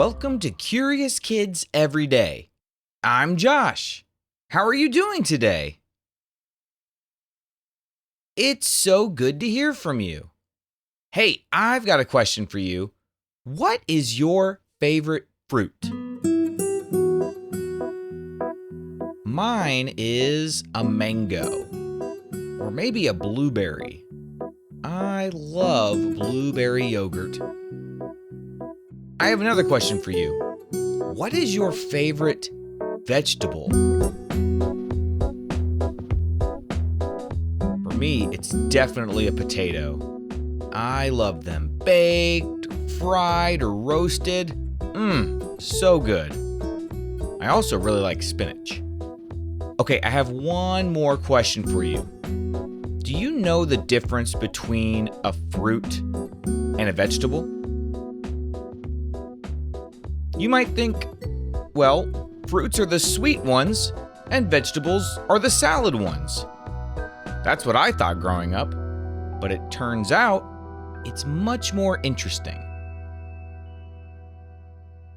Welcome to Curious Kids Every Day. I'm Josh. How are you doing today? It's so good to hear from you. Hey, I've got a question for you. What is your favorite fruit? Mine is a mango, or maybe a blueberry. I love blueberry yogurt. I have another question for you. What is your favorite vegetable? For me, it's definitely a potato. I love them baked, fried, or roasted. So good. I also really like spinach. Okay, I have one more question for you. Do you know the difference between a fruit and a vegetable? You might think, well, fruits are the sweet ones and vegetables are the salad ones. That's what I thought growing up, but it turns out it's much more interesting.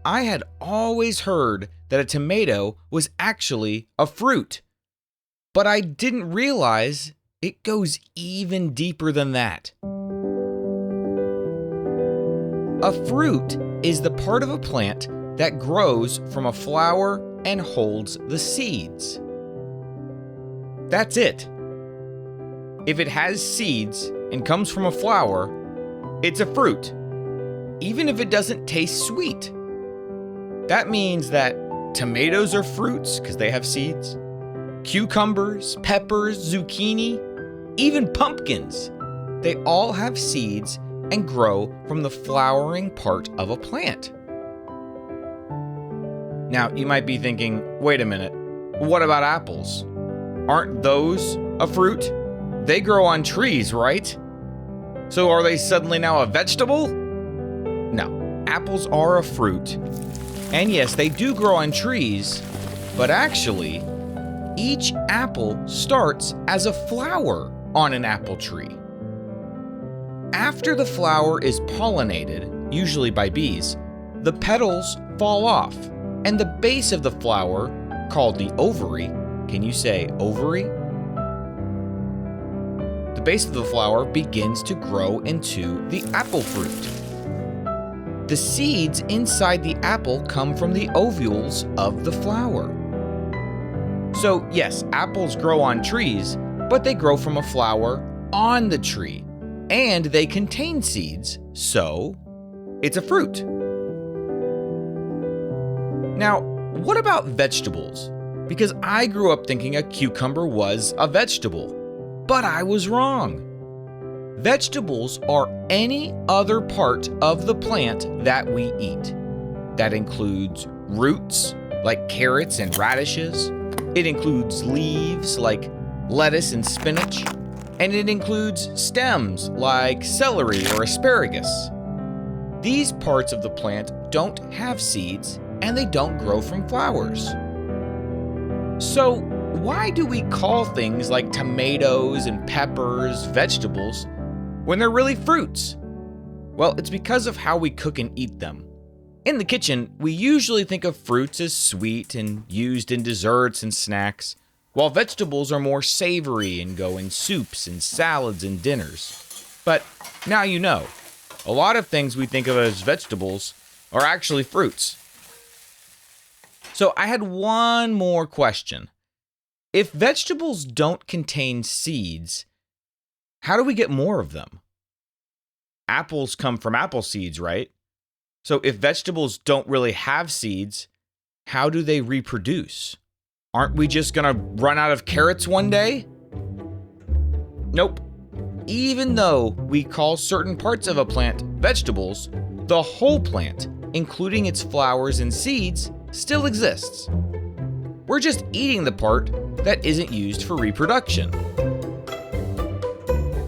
I had always heard that a tomato was actually a fruit, but I didn't realize it goes even deeper than that. A fruit is the part of a plant that grows from a flower and holds the seeds. That's it. If it has seeds and comes from a flower, it's a fruit, even if it doesn't taste sweet. That means that tomatoes are fruits because they have seeds. Cucumbers, peppers, zucchini, even pumpkins, they all have seeds and grow from the flowering part of a plant. Now, you might be thinking, wait a minute, what about apples? Aren't those a fruit? They grow on trees, right? So are they suddenly now a vegetable? No, apples are a fruit. And yes, they do grow on trees, but actually, each apple starts as a flower on an apple tree. After the flower is pollinated, usually by bees, the petals fall off, and the base of the flower, called the ovary, can you say ovary? The base of the flower begins to grow into the apple fruit. The seeds inside the apple come from the ovules of the flower. So yes, apples grow on trees, but they grow from a flower on the tree, and they contain seeds, so it's a fruit. Now, what about vegetables? Because I grew up thinking a cucumber was a vegetable, but I was wrong. Vegetables are any other part of the plant that we eat. That includes roots, like carrots and radishes. It includes leaves, like lettuce and spinach. And it includes stems, like celery or asparagus. These parts of the plant don't have seeds, and they don't grow from flowers. So, why do we call things like tomatoes and peppers vegetables when they're really fruits? Well, it's because of how we cook and eat them. In the kitchen, we usually think of fruits as sweet and used in desserts and snacks, while vegetables are more savory and go in soups and salads and dinners. But now you know, a lot of things we think of as vegetables are actually fruits. So I had one more question. If vegetables don't contain seeds, how do we get more of them? Apples come from apple seeds, right? So if vegetables don't really have seeds, how do they reproduce? Aren't we just gonna run out of carrots one day? Nope. Even though we call certain parts of a plant vegetables, the whole plant, including its flowers and seeds, still exists. We're just eating the part that isn't used for reproduction.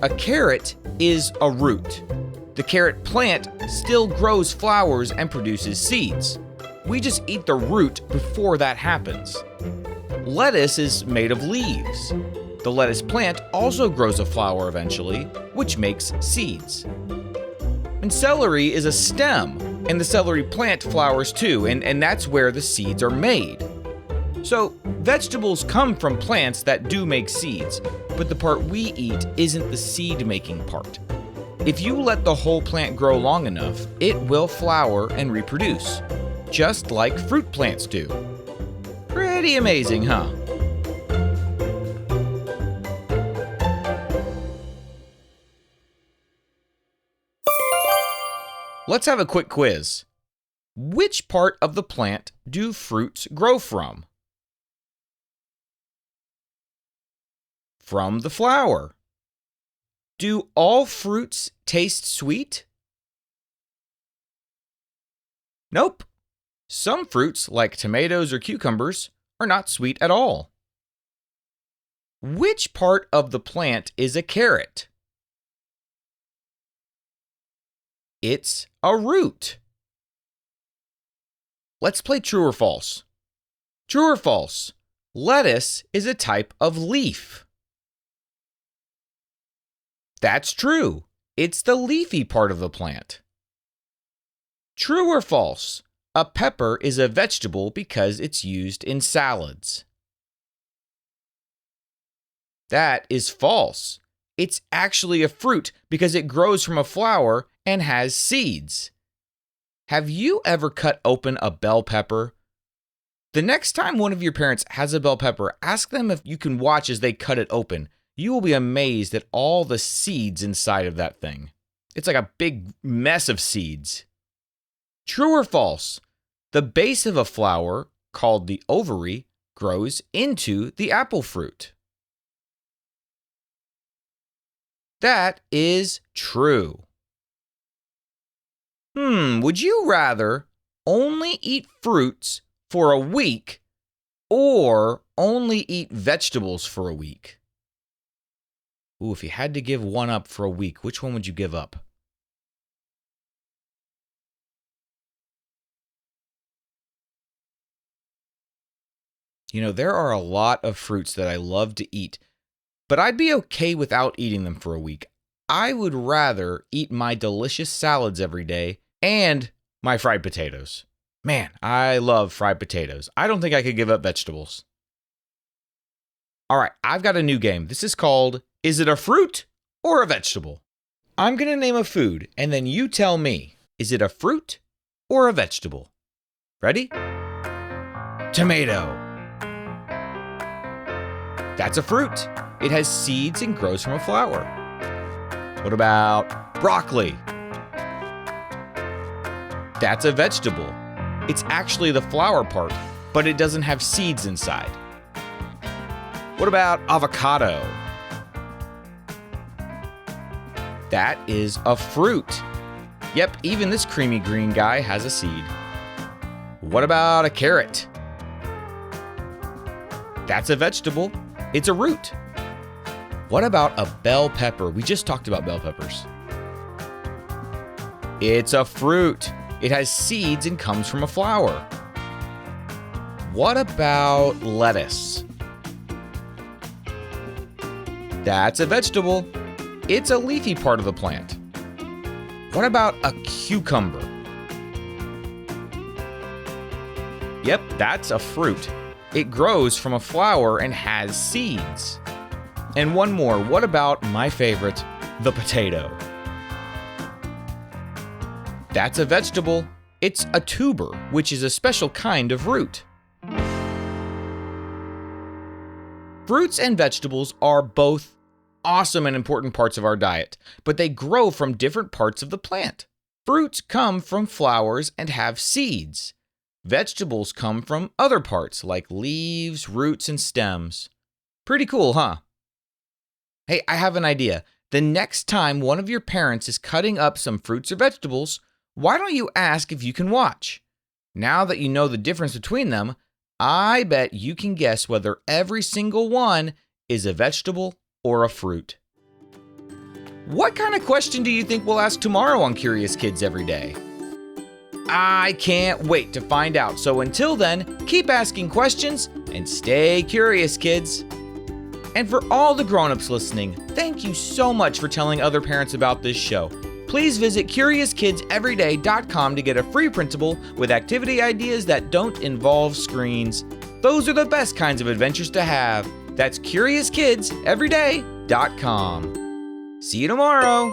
A carrot is a root. The carrot plant still grows flowers and produces seeds. We just eat the root before that happens. Lettuce is made of leaves. The lettuce plant also grows a flower eventually, which makes seeds. And celery is a stem And the celery plant flowers too, and that's where the seeds are made. So, vegetables come from plants that do make seeds, but the part we eat isn't the seed-making part. If you let the whole plant grow long enough, it will flower and reproduce, just like fruit plants do. Pretty amazing, huh? Let's have a quick quiz. Which part of the plant do fruits grow from? From the flower. Do all fruits taste sweet? Nope. Some fruits, like tomatoes or cucumbers, are not sweet at all. Which part of the plant is a carrot? It's a root. Let's play true or false. True or false? Lettuce is a type of leaf. That's true. It's the leafy part of the plant. True or false? A pepper is a vegetable because it's used in salads. That is false. It's actually a fruit because it grows from a flower and has seeds. Have you ever cut open a bell pepper? The next time one of your parents has a bell pepper, ask them if you can watch as they cut it open. You will be amazed at all the seeds inside of that thing. It's like a big mess of seeds. True or false? The base of a flower, called the ovary, grows into the apple fruit. That is true. Would you rather only eat fruits for a week or only eat vegetables for a week? Ooh, if you had to give one up for a week, which one would you give up? You know, there are a lot of fruits that I love to eat, but I'd be okay without eating them for a week. I would rather eat my delicious salads every day and my fried potatoes. Man, I love fried potatoes. I don't think I could give up vegetables. All right, I've got a new game. This is called, Is it a fruit or a vegetable? I'm going to name a food, and then you tell me, is it a fruit or a vegetable? Ready? Tomato. That's a fruit. It has seeds and grows from a flower. What about broccoli? That's a vegetable. It's actually the flower part, but it doesn't have seeds inside. What about avocado? That is a fruit. Yep, even this creamy green guy has a seed. What about a carrot? That's a vegetable. It's a root. What about a bell pepper? We just talked about bell peppers. It's a fruit. It has seeds and comes from a flower. What about lettuce? That's a vegetable. It's a leafy part of the plant. What about a cucumber? Yep, that's a fruit. It grows from a flower and has seeds. And one more, what about my favorite, the potato? That's a vegetable. It's a tuber, which is a special kind of root. Fruits and vegetables are both awesome and important parts of our diet, but they grow from different parts of the plant. Fruits come from flowers and have seeds. Vegetables come from other parts like leaves, roots, and stems. Pretty cool, huh? Hey, I have an idea. The next time one of your parents is cutting up some fruits or vegetables, why don't you ask if you can watch? Now that you know the difference between them, I bet you can guess whether every single one is a vegetable or a fruit. What kind of question do you think we'll ask tomorrow on Curious Kids Every Day? I can't wait to find out. So until then, keep asking questions and stay curious, kids. And for all the grown-ups listening, thank you so much for telling other parents about this show. Please visit CuriousKidsEveryday.com to get a free printable with activity ideas that don't involve screens. Those are the best kinds of adventures to have. That's CuriousKidsEveryday.com. See you tomorrow.